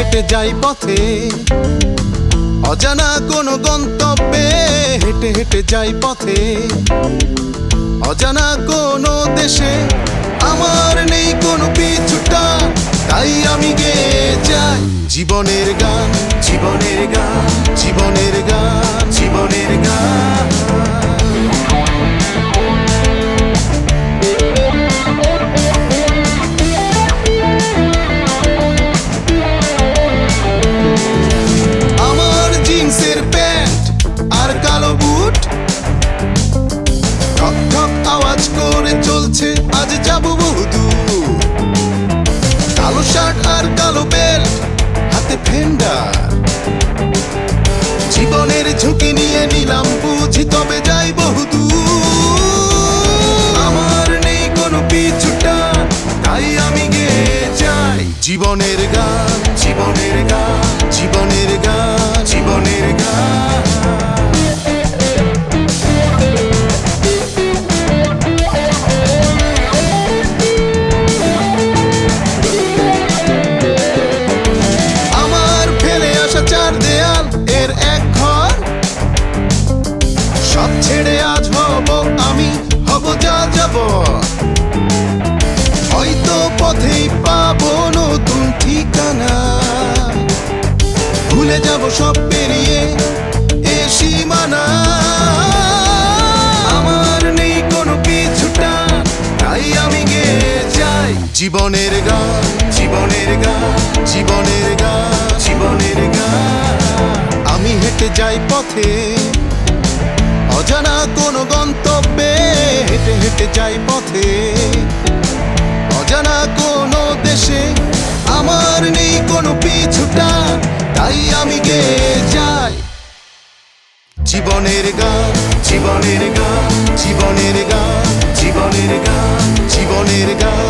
হেঁটে যাই পথে, অজানা কোনো গন্তব্যে হেঁটে হেঁটে যাই পথে, অজানা কোনো দেশে আমার নেই কোনো পিছুটা, তাই আমি গেয়ে যাই জীবনের গান, জীবনের গান, জীবনের গান, জীবনের গান। আমার জিন্সের প্যান্ট আর কালো বুট, ঠক ঠক আওয়াজ করে চলছে আজ যাবো বহুদূর। কালো শার্ট আর কালো বেল্ট, হাতে ফেন্ডার, জীবনের ঝুঁকি নিয়ে নিলাম বুঝি তবে যাই বহুদূর। আমার নেই কোনো পিছুটা, তাই আমি গেয়ে যাই জীবনের গান, জীবনের গান, জীবনের গান, জীবনের গান। আমার ফেলে আসা চার দেয়াল এর এক ঘর, সব ছেড়ে আজ হব আমি, হব যা যাব। হয়তো পথেই পাবো নতুন ঠিকানা, ভুলে যাব সব পেরিয়ে এ সীমানা। আমার নেই কোনো পিছুটা, তাই আমি গেয়ে যাই জীবনের গান, জীবনের গান, জীবনের গান, জীবনের গান। আমি হেঁটে যাই পথে, অজানা কোনো গন্তব্যে হেঁটে হেঁটে যাই পথে, অজানা কোনো দেশে আমার নেই কোনো পিছুটা, তাই আমি গেয়ে যাই জীবনের গান, জীবনের গান, জীবনের গান, জীবনের গান, জীবনের গান।